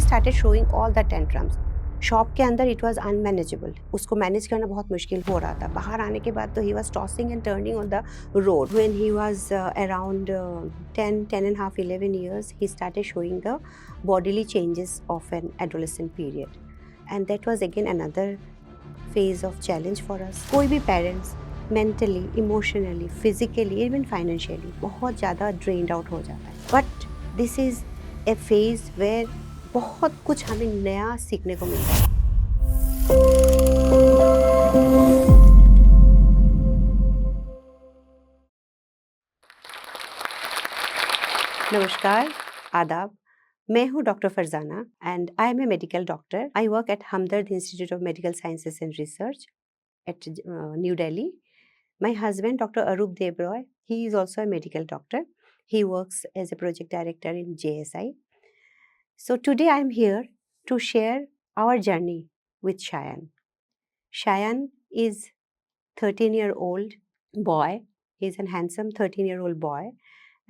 started showing all the tantrums. Shop के अंदर it was unmanageable, उसको मैनेज करना बहुत मुश्किल हो रहा था. बाहर आने के बाद तो he was tossing and turning on the road. When he was around 10 and a half 11 years, he started showing the bodily changes of an adolescent period, and that was again another phase of challenge for us. कोई भी parents mentally, emotionally, physically, even financially बहुत ज़्यादा drained out हो जाता है. But this is a phase where बहुत कुछ हमें नया सीखने को मिलता है. नमस्कार, आदाब. मैं हूँ doctor Farzana and I am a medical doctor. I work at Hamdard institute of medical sciences and research at New Delhi. My husband, Dr. Arup Debroy, he is also a medical doctor. He works as a project director in JSI. So today I am here to share our journey with Shayan. Shayan is 13-year-old boy. He is a handsome 13-year-old boy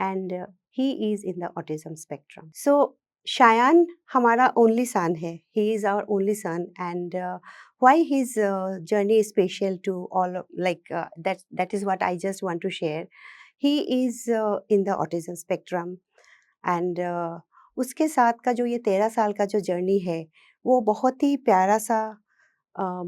and he is in the autism spectrum. So Shayan हमारा only son है. He is our only son, and why his journey is special to all that is what I just want to share. He is in the autism spectrum, and उसके साथ का जो ये 13 साल का जो जर्नी है वो बहुत ही प्यारा सा,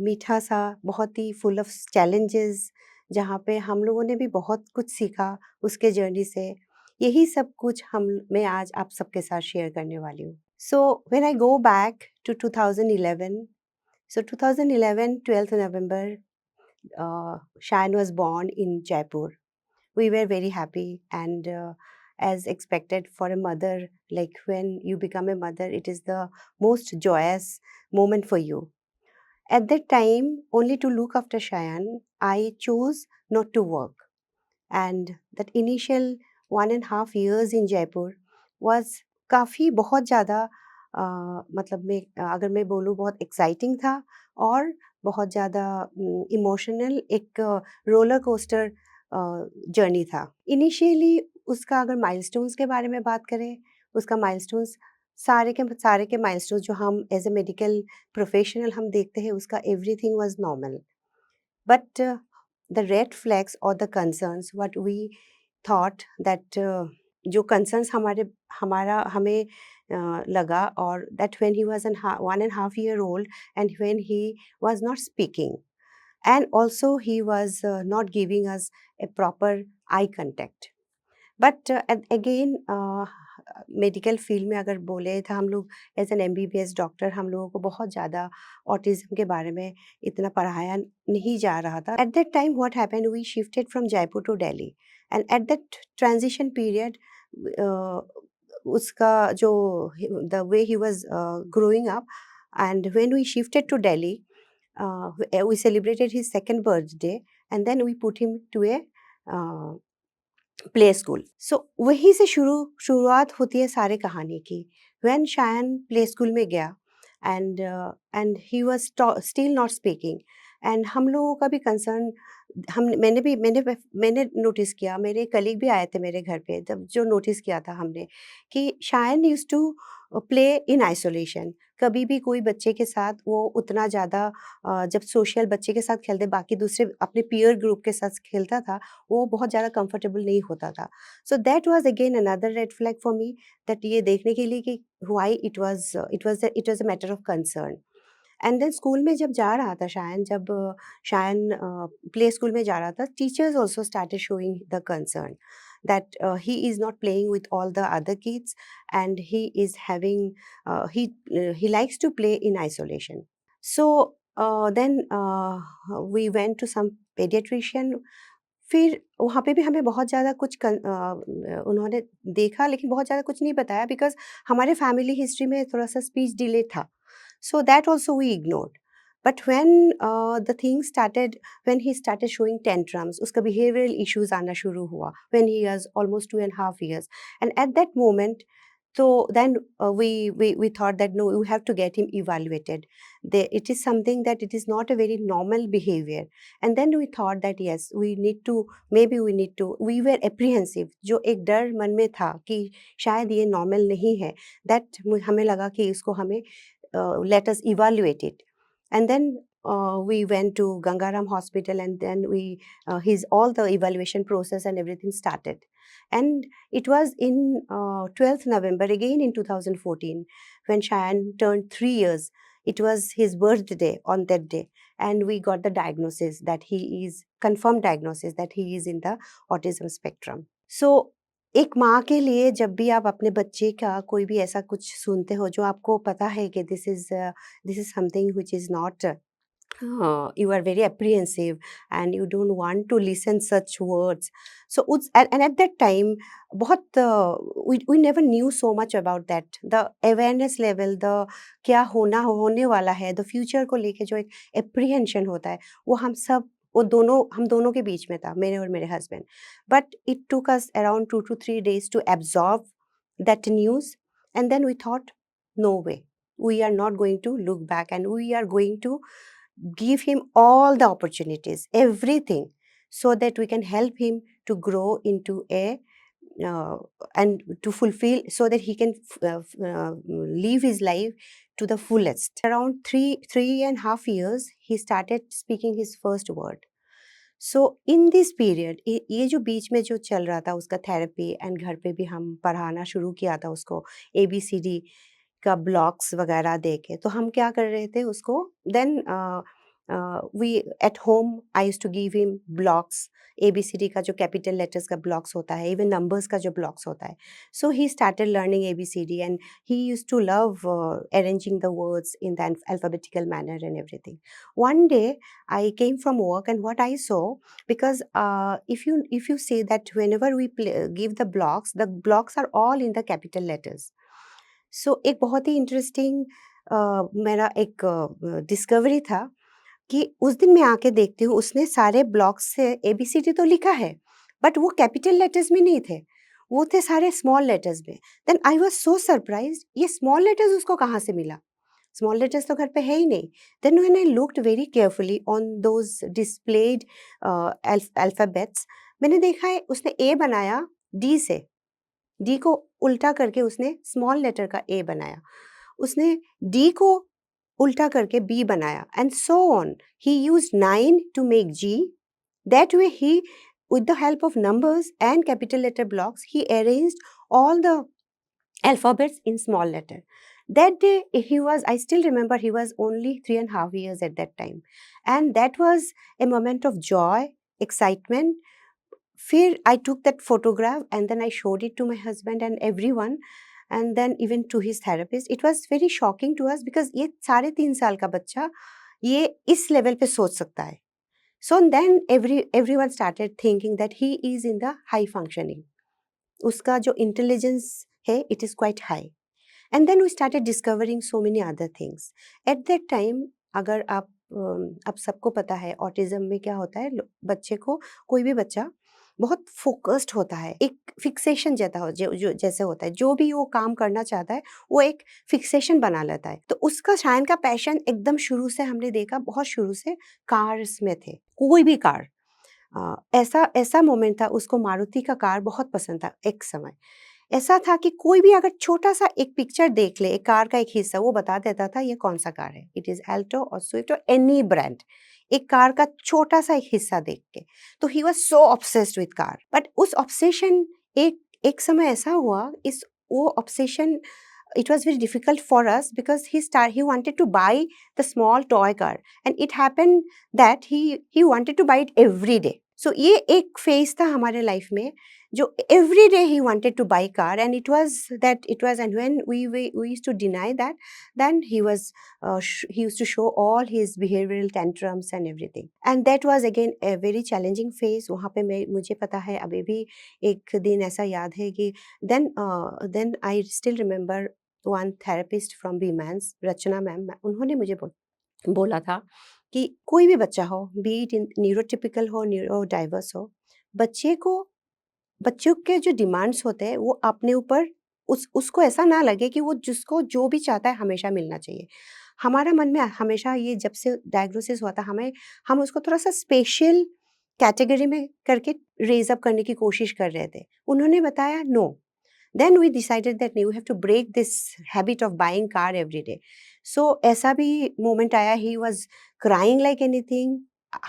मीठा सा, बहुत ही फुल ऑफ चैलेंजेस, जहाँ पे हम लोगों ने भी बहुत कुछ सीखा उसके जर्नी से. यही सब कुछ मैं आज आप सबके साथ शेयर करने वाली हूँ. So when I go back to 2011, so 2011 12th November, Shayan was born in Jaipur. We were very happy, and as expected for a mother, like when you become a mother, it is the most joyous moment for you. At that time, only to look after Shayan, I chose not to work. And that initial 1.5 years in Jaipur was काफ़ी बहुत ज़्यादा मतलब मैं अगर मैं बोलूँ बहुत exciting था और बहुत ज़्यादा इमोशनल एक रोलर कोस्टर जर्नी था. इनिशियली उसका अगर माइलस्टोन्स के बारे में बात करें, उसका माइलस्टोन्स सारे के माइलस्टोन्स जो हम एज ए मेडिकल प्रोफेशनल हम देखते हैं, उसका everything was normal. But the red flags or the concerns what we thought that जो concerns हमें लगा, और that when he was 1.5 year old and when he was not speaking, and also he was not giving us a proper eye contact. But again medical field में अगर बोले तो हम लोग एज एन MBBS डॉक्टर हम लोगों को बहुत ज़्यादा ऑटिज़म के बारे में इतना पढ़ाया नहीं जा रहा था. At that time what happened, we shifted from Jaipur to Delhi, and at that transition period उसका जो the way he was growing up, and when we shifted to Delhi, we celebrated his second birthday, and then we put him to a play school. So वहीं से शुरुआत होती है सारे कहानी की. व्हेन शायन प्ले स्कूल में गया, and he was still not speaking, and हम लोगों का भी कंसर्न, मैंने नोटिस किया, मेरे कलीग भी आए थे मेरे घर पे, जब जो नोटिस किया था हमने कि Shayan used to play in isolation. कभी भी कोई बच्चे के साथ वो उतना ज़्यादा जब सोशल बच्चे के साथ खेलते, बाकी दूसरे अपने पीयर ग्रुप के साथ खेलता था, वो बहुत ज़्यादा कंफर्टेबल नहीं होता था. So that was again another red flag for me, that ये देखने के लिए कि why it was a matter of concern. And then school में जब जा रहा था शायन, जब शायन प्ले स्कूल में जा रहा था, teachers also started showing the concern that he is not playing with all the other kids, and he is having he likes to play in isolation. So then we went to some pediatrician. फिर वहाँ पे भी हमें बहुत ज़्यादा उन्होंने देखा, लेकिन बहुत ज़्यादा कुछ नहीं बताया, बिकॉज हमारे फैमिली हिस्ट्री में थोड़ा सा स्पीच डिले था. So that also we ignored. But the thing started, when he started showing tantrums, उसका behavioral issues आना शुरू हुआ when he was almost 2.5 years. And at that moment, So then we thought that no, we have to get him evaluated. It is something that it is not a very normal behavior. And then we thought that yes, we need to, maybe we need to, we were apprehensive. जो एक डर मन में था कि शायद ये normal नहीं है, that हमें लगा कि इसको हमें let us evaluate it. And then we went to Gangaram Hospital, and then his all the evaluation process and everything started. And it was in 12th November, again in 2014, when Cheyenne turned 3 years. It was his birthday on that day, and we got the diagnosis that he is, confirmed diagnosis that he is in the autism spectrum. So एक माँ के लिए जब भी आप अपने बच्चे का कोई भी ऐसा कुछ सुनते हो जो आपको पता है कि this is something which is not you are very apprehensive and you don't want to listen such words. So and at that time बहुत we never knew so much about that, the awareness level, the क्या होने वाला है, the future को लेके जो एक apprehension होता है वो हम दोनों के बीच में था, मेरे और मेरे husband. But it took us around 2 to 3 days to absorb that news, and then we thought, no way, we are not going to look back, and we are going to give him all the opportunities, everything, so that we can help him to grow into a uh, and to fulfill, so that he can live his life to the fullest. Around three and a half years, he started speaking his first word. So in this period ये जो बीच में जो चल रहा था उसका therapy, and घर पे भी हम पढ़ाना शुरू किया था उसको ABCD का ब्लॉक्स वगैरह दे के, तो हम क्या कर रहे थे उसको, then we at home I used to give him blocks, ABCD का जो कैपिटल लेटर्स का ब्लॉक्स होता है, इवन नंबर्स का जो ब्लॉक्स होता है. So he started learning ABCD, and he used to love arranging the words in the alphabetical manner and everything. One day I came from work, and what I saw, because if you say that whenever we give the blocks are all in the capital letters. सो एक बहुत ही interesting मेरा एक discovery था कि उस दिन मैं आके देखती हूँ उसने सारे ब्लॉक्स से ABCD तो लिखा है, बट वो कैपिटल लेटर्स में नहीं थे, वो थे सारे स्मॉल लेटर्स में. Then I was so surprised, ये स्मॉल लेटर्स उसको कहाँ से मिला, स्मॉल लेटर्स तो घर पे है ही नहीं. Then when I looked very carefully on those displayed alphabets, मैंने देखा है उसने ए बनाया डी से, डी को उल्टा करके उसने स्मॉल लेटर का ए बनाया, उसने डी को उल्टा करके बी बनाया, and so on. He used 9 to make G. That way he, with the help of numbers and capital letter blocks, he arranged all the alphabets in small letter. That day I still remember, he was only 3.5 years at that time, and that was a moment of joy, excitement. Fear, I took that photograph and then I showed it to my husband and everyone, and then even to his therapist. It was very shocking to us because ये 3.5 साल का बच्चा ये इस level पे सोच सकता है. So then everyone started thinking that he is in the high functioning. उसका जो intelligence है, it is quite high. And then we started discovering so many other things. At that time, अगर आप सबको पता है ऑटिज्म में क्या होता है, बच्चे को, कोई भी बच्चा बहुत फोकस्ड होता है, एक फिक्सेशन जो जैसे होता है, जो भी वो काम करना चाहता है वो एक फिक्सेशन बना लेता है. तो उसका शायन का पैशन एकदम शुरू से हमने देखा, बहुत शुरू से कार्स में थे, कोई भी कार. ऐसा मोमेंट था, उसको मारुति का कार बहुत पसंद था. एक समय ऐसा था कि कोई भी अगर छोटा सा एक पिक्चर देख ले, एक कार का एक हिस्सा, वो बता देता था ये कौन सा कार है. इट इज एल्टो और स्विफ्ट और एनी ब्रांड, एक कार का छोटा सा एक हिस्सा देख के. तो he was so obsessed with car. But उस ऑब्सेशन, एक समय ऐसा हुआ, इस वो obsession, it was very difficult for us because he wanted to buy the small toy car, and it happened that he wanted to buy it every day. So ये एक phase था हमारे life में, जो every day he wanted to buy car, and and when we used to deny that, then he used to show all his behavioral tantrums and everything, and that was again a very challenging phase. वहाँ पे मुझे पता है, अभी भी एक दिन ऐसा याद है कि then I still remember one therapist from BMANS, Rachna ma'am, उन्होंने मुझे बोला था कि कोई भी बच्चा हो, बी इट न्यूरोटिपिकल हो, न्यूरो डाइवर्स हो, बच्चों के जो डिमांड्स होते हैं वो अपने ऊपर उसको ऐसा ना लगे कि वो जिसको जो भी चाहता है हमेशा मिलना चाहिए। हमारा मन में हमेशा ये जब से डायग्नोसिस हुआ था हम उसको थोड़ा-सा स्पेशल कैटेगरी में करके रेज़ अप करने की कोशिश कर रहे थे। उन्होंने बताया no. Then we decided that we have to break this habit of buying car every day. So ऐसा भी मोमेंट आया, he was crying like anything,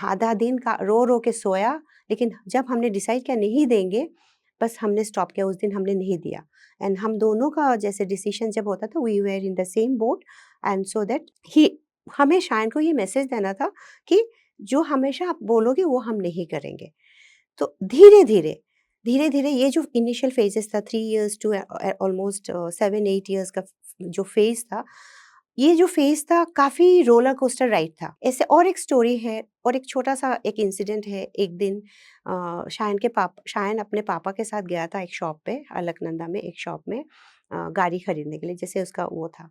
आधा दिन का रो-रो के सोया, लेकिन जब हमने डिसाइड किया नहीं देंगे, बस हमने स्टॉप किया, उस दिन हमने नहीं दिया। एंड हम दोनों का जैसे डिसीजन जब होता था, we were in the same boat, and so that he हमें शायन को ये मैसेज देना था कि जो हमेशा आप बोलोगे वो हम नहीं करेंगे। तो धीरे-धीरे, धीरे-धीरे ये जो इनिशियल फेजेस था 3 इयर्स टू ऑलमोस्ट 7-8 इयर्स का जो फेज़ था, ये जो फेज़ था काफ़ी रोलर कोस्टर राइड था। ऐसे और एक स्टोरी है और एक छोटा-सा एक इंसिडेंट है। एक दिन शायन अपने पापा के साथ गया था एक शॉप पे, अलकनंदा में एक शॉप में गाड़ी खरीदने के लिए, जैसे उसका वो था।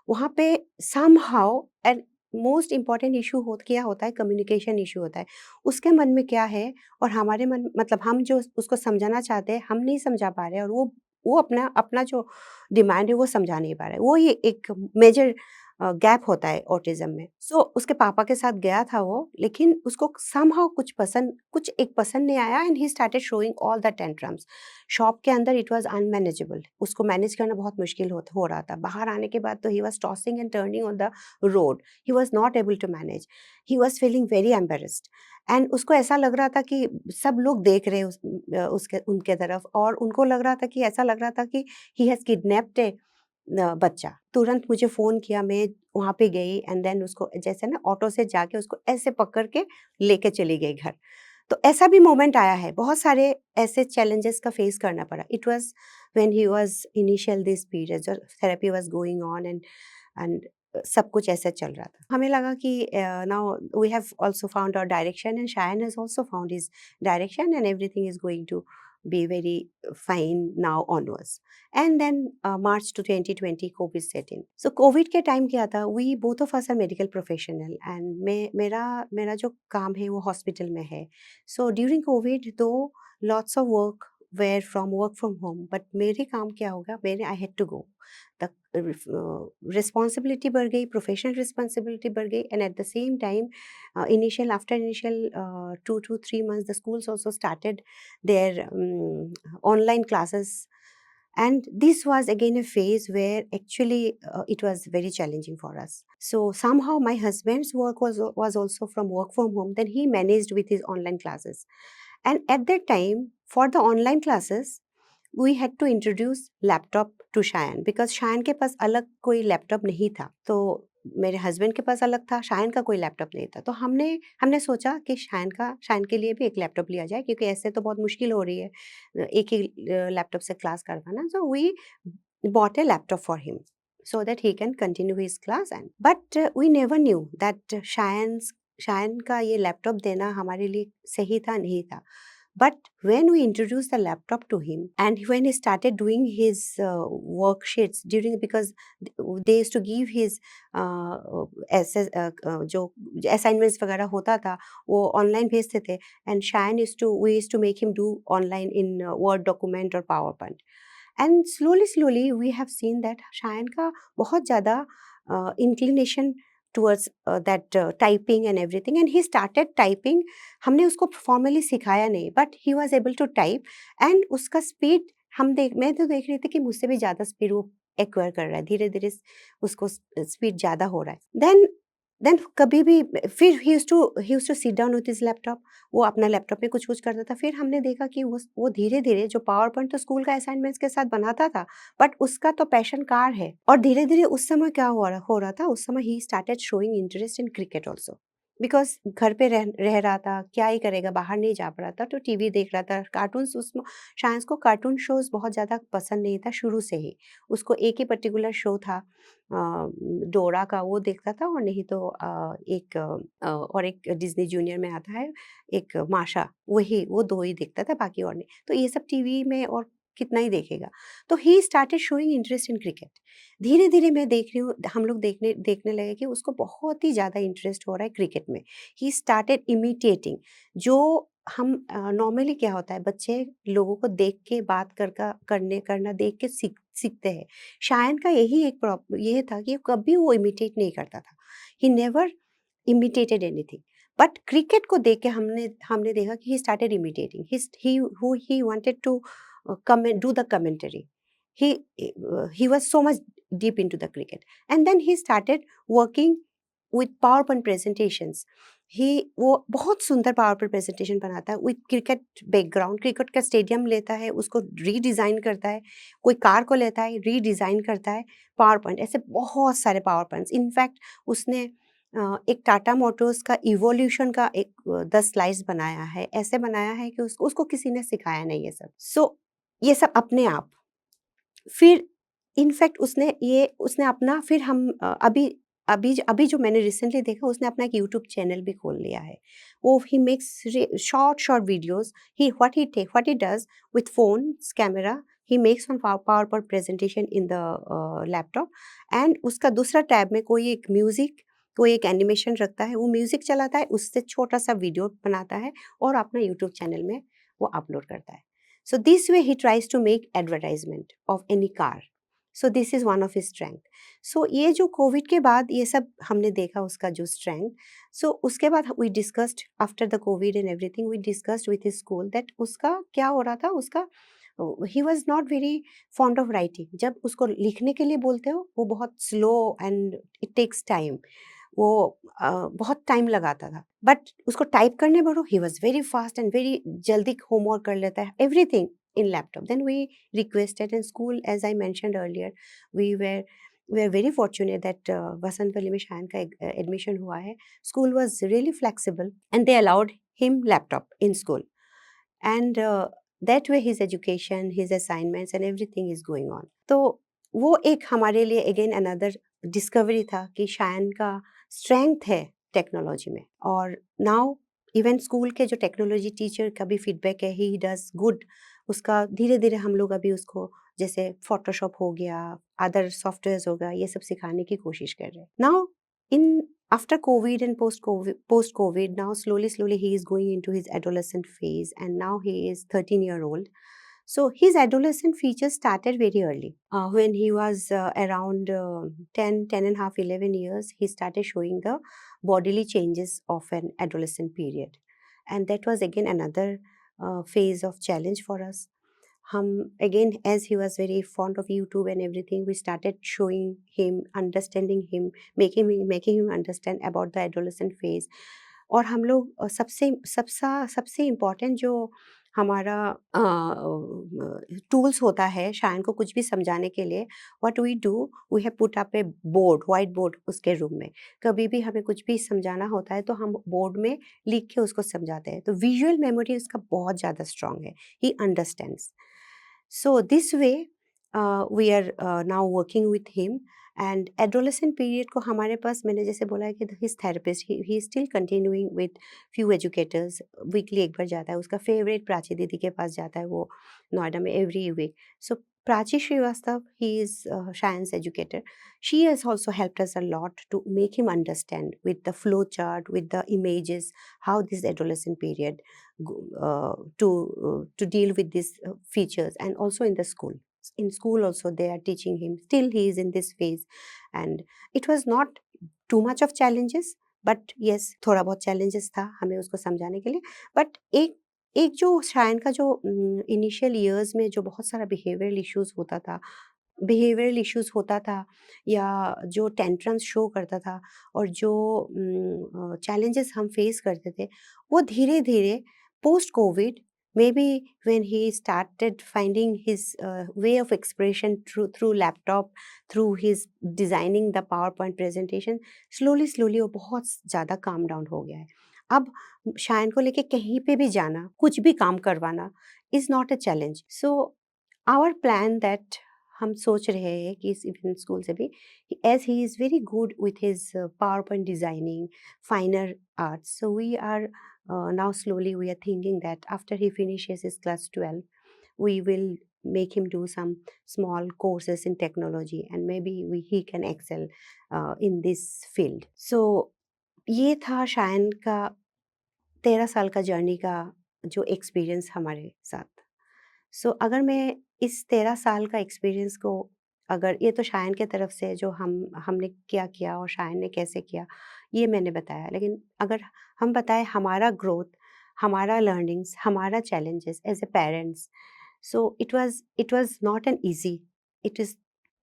वहाँ पे somehow and most important issue क्या होता है, कम्युनिकेशन इश्यू होता है। उसके मन में क्या है और हमारे मन मतलब हम जो उसको समझाना चाहते हैं, हम नहीं समझा पा रहे हैं, और वो अपना अपना जो डिमांड है वो समझा नहीं पा रहा है। वो ये एक मेजर गैप होता है ऑटिज़्म में। सो उसके पापा के साथ गया था वो, लेकिन उसको समहाउ कुछ एक पसंद नहीं आया, and he started showing all the tantrums. Shop के अंदर इट वाज़ अनमैनेजेबल, उसको मैनेज करना बहुत मुश्किल हो रहा था। बाहर आने के बाद तो he was tossing and turning on the road, he was not able to manage, he was feeling very embarrassed, and उसको ऐसा लग रहा था कि सब लोग देख रहे हैं उसके उनके तरफ, और उनको लग रहा था कि ऐसा लग रहा था कि ही हैज़ किडनैप्ड बच्चा। तुरंत मुझे फ़ोन किया, मैं वहाँ पे गई, एंड देन उसको जैसे ना ऑटो से जाके उसको ऐसे पकड़ के लेके चली गई घर। तो ऐसा भी मोमेंट आया है, बहुत सारे ऐसे चैलेंजेस का फेस करना पड़ा। It was when he was initial this period, जो therapy was going on, and सब कुछ ऐसे चल रहा था। हमें लगा कि now we have also found our direction, and Shayan has also found his direction, and everything is going to be very fine now onwards. And then March to 2020 Covid set in. So Covid के time क्या था, we both of us are medical professional, and मेरा मेरा जो काम है वो hospital में है। सो ड्यूरिंग कोविड दो lots of work from home, but मेरे काम क्या होगा, मेरे I had to go, the responsibility बढ़ गई, प्रोफेशनल रिस्पॉन्सिबिलिटी बढ़ गई, and at the same time initial 2 to 3 months the schools also started their online classes, and this was again a phase where actually it was very challenging for us. So somehow my husband's work was also from work from home, then he managed with his online classes, and at that time for the online classes we had to introduce laptop to Shayan, because Shayan के पास अलग कोई laptop नहीं था, तो मेरे husband के पास अलग था, शायन का कोई लैपटॉप नहीं था। तो हमने हमने सोचा कि शायन के लिए भी एक लैपटॉप लिया जाए, क्योंकि ऐसे तो बहुत मुश्किल हो रही है एक ही लैपटॉप से क्लास करवाना। So we bought a laptop for him so that he can continue his class, and but we never knew that Shayan का ये लैपटॉप देना हमारे लिए सही था नहीं था। But when we introduced the laptop to him, and when he started doing his worksheets during, because they used to give his जो assignments वगैरह होता था वो ऑनलाइन भेजते थे, and we used to make him do online in Word document or PowerPoint. And slowly we have seen that Shayan का बहुत ज़्यादा inclination towards that typing and everything, and he started typing. हमने उसको फॉर्मली सिखाया नहीं, but he was able to type, and उसका speed मैं तो देख रही थी कि मुझसे भी ज़्यादा स्पीड वो एक्वायर कर रहा है, धीरे धीरे उसको स्पीड ज़्यादा हो रहा है। देन कभी भी फिर he used to sit down with his laptop, वो अपना लैपटॉप में कुछ कुछ करता था। फिर हमने देखा कि वो धीरे धीरे जो पावर पॉइंट तो स्कूल का असाइनमेंट्स के साथ बनाता था, बट उसका तो पैशन कार है, और धीरे धीरे उस समय क्या हो रहा था, उस समय he started showing interest in cricket also, because घर पे रह रहा था, क्या ही करेगा, बाहर नहीं जा पा रहा था, तो टीवी देख रहा था, कार्टून्स, उसमें शायद को कार्टून शोज बहुत ज़्यादा पसंद नहीं था शुरू से ही। उसको एक ही पर्टिकुलर शो था डोरा का, वो देखता था, और नहीं तो और एक डिज्नी जूनियर में आता है एक माशा, वो दो ही देखता था, बाकी और नहीं। तो ये सब टीवी में और कितना ही देखेगा। तो he started showing interest in cricket. धीरे धीरे मैं देख रही हूँ, हम लोग देखने लगे कि उसको बहुत ही ज़्यादा इंटरेस्ट हो रहा है क्रिकेट में। ही स्टार्टेड इमिटेटिंग जो हम नॉर्मली क्या होता है, बच्चे लोगों को देख के बात करना देख के सीखते हैं। शायन का यही एक ये था कि कभी वो इमिटेट नहीं करता था। He never imitated anything. But cricket को देख के हमने हमने देखा कि he started imitating. He wanted to comment do the commentary. he he was so much deep into the cricket, and then he started working with PowerPoint presentations. ही वो बहुत सुंदर पावरपॉइंट प्रेजेंटेशन बनाता है विथ क्रिकेट बैकग्राउंड। क्रिकेट का stadium लेता है, उसको redesign करता है, कोई कार को लेता है, रीडिज़ाइन करता है। पावर पॉइंट ऐसे बहुत सारे पावर पॉइंट्स, इनफैक्ट उसने एक टाटा मोटर्स का इवोल्यूशन का एक 10 स्लाइड्स बनाया है। ऐसे बनाया है कि उसको किसी ने सिखाया नहीं ये सब। सो ये सब अपने आप। फिर इनफैक्ट उसने अपना फिर हम अभी जो मैंने रिसेंटली देखा, उसने अपना एक यूट्यूब चैनल भी खोल लिया है। वो he makes short videos. What he does with phones camera, he makes one power point presentation in the laptop, and उसका दूसरा टैब में कोई एक म्यूजिक, कोई एक एनिमेशन रखता है, वो म्यूजिक चलाता है, उससे छोटा सा वीडियो बनाता है और अपना यूट्यूब चैनल में वो अपलोड करता है। So this way he tries to make advertisement of any car. So this is one of his strength. So ये जो कोविड के बाद ये सब हमने देखा उसका जो strength. So उसके बाद we discussed after the COVID and everything, we discussed with his school that उसका क्या हो रहा था, उसका he was not very fond of writing. जब उसको लिखने के लिए बोलते हो, वो बहुत slow and it takes time. वो बहुत टाइम लगाता था, बट उसको टाइप करने बोलो, he was very fast and very जल्दी होमवर्क कर लेता है everything in laptop. Then we requested in school, as I mentioned earlier, we are very fortunate that Vasant Valley में शायन का एडमिशन हुआ है। School was really flexible and they allowed him laptop in school, and that way his education, his assignments and everything is going on. तो वो एक हमारे लिए again another discovery था कि शायन का स्ट्रेंथ है टेक्नोलॉजी में। और नाउ इवन स्कूल के जो टेक्नोलॉजी टीचर का भी फीडबैक है, ही डज गुड। उसका धीरे धीरे हम लोग अभी उसको, जैसे फोटोशॉप हो गया, अदर सॉफ्टवेयर हो गया, ये सब सिखाने की कोशिश कर रहे हैं। Now in after COVID and post COVID, now slowly he is going into his adolescent phase, and now he is 13-year-old. So his adolescent features started very early. When he was around 10 and a half, 11 years, he started showing the bodily changes of an adolescent period. And that was again another phase of challenge for us. हम again, as he was very fond of YouTube and everything, we started showing him, understanding him, making him understand about the adolescent phase. और हम लोग सबसे important जो हमारा tools होता है शायन को कुछ भी समझाने के लिए, what we do, we have put up a board, white board उसके रूम में। कभी भी हमें कुछ भी समझाना होता है तो हम बोर्ड में लिख के उसको समझाते हैं। तो विजुअल मेमोरी उसका बहुत ज़्यादा स्ट्रांग है, he understands. So this way, we are now working with him. And adolescent period को हमारे पास, मैंने जैसे बोला है कि his therapist, he is still continuing with few educators. Weekly एक बार जाता है, उसका favorite प्राची दीदी के पास जाता है वो नोएडा में every week. So Prachi Srivastav, he is Shayan's educator. She has also helped us a lot to make him understand with the flow chart, with the images, how this adolescent period to deal with these features. And also in the school, in school also they are teaching him. Still he is in this phase, and it was not too much of challenges, but yes, थोड़ा बहुत challenges था हमें उसको समझाने के लिए। but एक एक जो शायन का जो इनिशियल ईयर्स में जो बहुत सारा बिहेवियरल इश्यूज होता था, या जो टेंट्रम्स शो करता था, और जो चैलेंजेस हम फेस करते थे, वो धीरे धीरे post Covid, maybe when he started finding his way of expression through laptop, through his designing the PowerPoint presentation, slowly वो बहुत ज़्यादा calm down हो गया है। अब शायन को लेके कहीं पे भी जाना, कुछ भी काम करवाना is not a challenge. So our plan that हम सोच रहे हैं कि इस इवन स्कूल से भी, as he is very good with his PowerPoint designing, finer arts, so we are now slowly we are thinking that after he finishes his class 12, we will make him do some small courses in technology, and maybe he can excel in this field. So ये था शायन का 13 साल का journey का जो experience हमारे साथ। सो अगर मैं इस 13 साल का एक्सपीरियंस को, अगर ये तो शायन की तरफ से जो हमने क्या किया और शायन ने कैसे किया, ये मैंने बताया। लेकिन अगर हम बताएँ हमारा ग्रोथ, हमारा लर्निंग्स, हमारा challenges as a parents, so it was not an easy, it is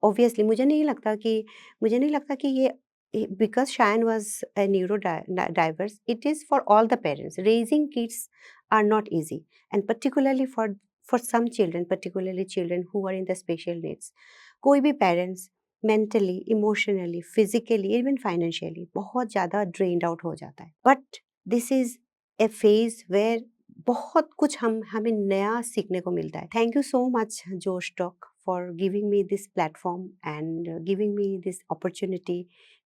obviously मुझे नहीं लगता कि ये because Shayan was a neurodiverse, it is for all the parents. Raising kids are not easy and particularly for some children, particularly children who are in the special needs, कोई भी parents mentally, emotionally, physically, even financially बहुत ज़्यादा drained out हो जाता है। But this is a phase where बहुत कुछ हमें नया सीखने को मिलता है। Thank you so much Josh talk for giving me this platform and giving me this opportunity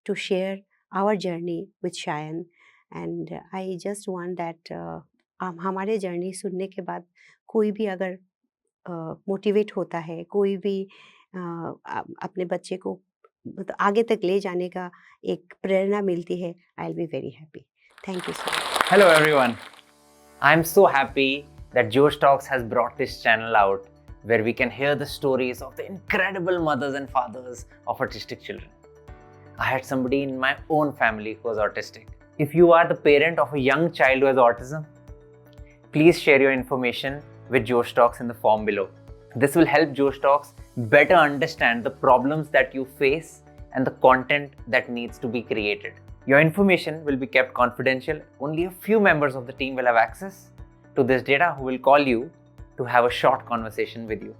to share our journey with Shayan. And I just want that हमारे journey सुनने के बाद कोई भी अगर मोटिवेट होता है, कोई भी अपने बच्चे को मतलब आगे तक ले जाने का एक प्रेरणा मिलती है, I will be very happy. Thank you so much. Hello everyone. I'm so happy that Josh Talks has brought this channel out where we can hear the stories of the incredible mothers and fathers of autistic children. I had somebody in my own family who was autistic. If you are the parent of a young child who has autism, please share your information with Josh Talks in the form below. This will help Josh Talks better understand the problems that you face and the content that needs to be created. Your information will be kept confidential. Only a few members of the team will have access to this data who will call you to have a short conversation with you.